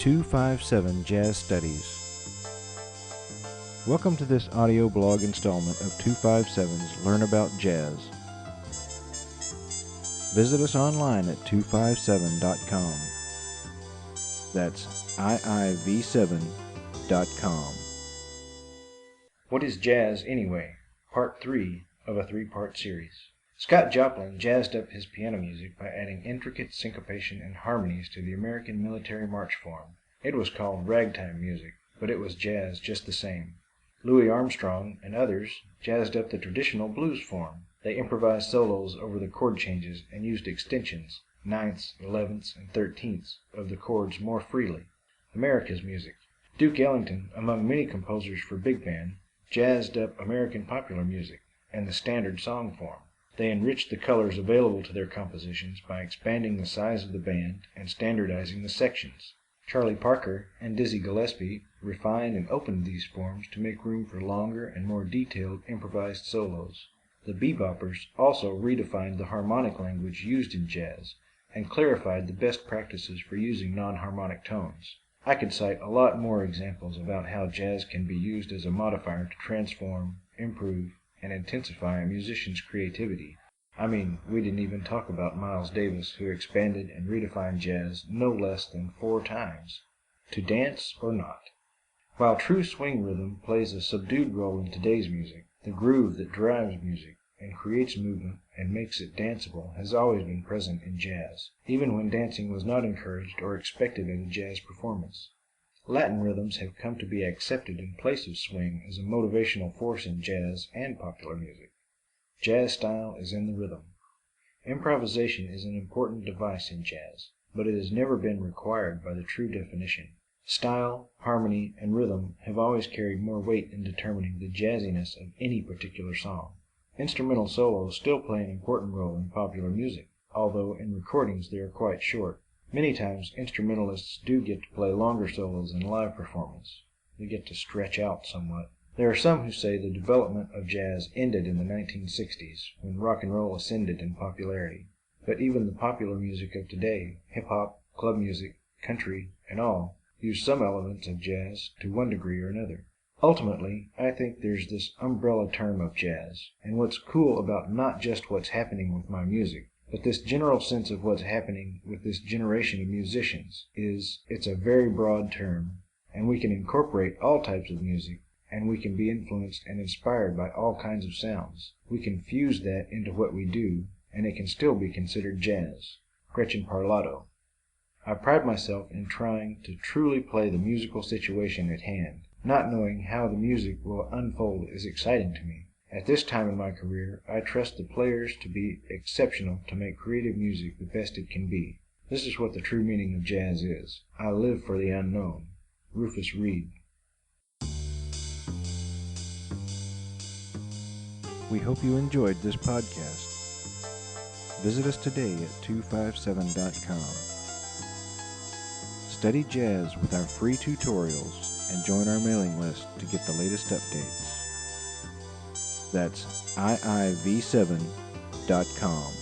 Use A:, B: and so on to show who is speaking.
A: 257 Jazz Studies. Welcome to this audio blog installment of 257's Learn About Jazz. Visit us online at 257.com. That's iiv7.com. What is jazz anyway? Part 3 of a 3-part series. Scott Joplin jazzed up his piano music by adding intricate syncopation and harmonies to the American military march form. It was called ragtime music, but it was jazz just the same. Louis Armstrong and others jazzed up the traditional blues form. They improvised solos over the chord changes and used extensions, ninths, 11ths, and 13ths of the chords more freely. America's music. Duke Ellington, among many composers for big band, jazzed up American popular music and the standard song form. They enriched the colors available to their compositions by expanding the size of the band and standardizing the sections. Charlie Parker and Dizzy Gillespie refined and opened these forms to make room for longer and more detailed improvised solos. The beboppers also redefined the harmonic language used in jazz and clarified the best practices for using non-harmonic tones. I could cite a lot more examples about how jazz can be used as a modifier to transform, improve, and intensify a musician's creativity. I mean, we didn't even talk about Miles Davis, who expanded and redefined jazz no less than 4 times. To dance or not? While true swing rhythm plays a subdued role in today's music, the groove that drives music and creates movement and makes it danceable has always been present in jazz, even when dancing was not encouraged or expected at a jazz performance. Latin rhythms have come to be accepted in place of swing as a motivational force in jazz and popular music. Jazz style is in the rhythm. Improvisation is an important device in jazz, but it has never been required by the true definition. Style, harmony, and rhythm have always carried more weight in determining the jazziness of any particular song. Instrumental solos still play an important role in popular music, although in recordings they are quite short. Many times instrumentalists do get to play longer solos in live performance. They get to stretch out somewhat. There are some who say the development of jazz ended in the 1960s, when rock and roll ascended in popularity. But even the popular music of today, hip-hop, club music, country, and all, use some elements of jazz to one degree or another. Ultimately, I think there's this umbrella term of jazz, and what's cool about not just what's happening with my music, but this general sense of what's happening with this generation of musicians is it's a very broad term, and we can incorporate all types of music, and we can be influenced and inspired by all kinds of sounds. We can fuse that into what we do, and it can still be considered jazz. Gretchen Parlato. I pride myself in trying to truly play the musical situation at hand. Not knowing how the music will unfold is exciting to me. At this time in my career, I trust the players to be exceptional to make creative music the best it can be. This is what the true meaning of jazz is. I live for the unknown. Rufus Reed. We hope you enjoyed this podcast. Visit us today at 257.com. Study jazz with our free tutorials and join our mailing list to get the latest updates. That's iiv7.com.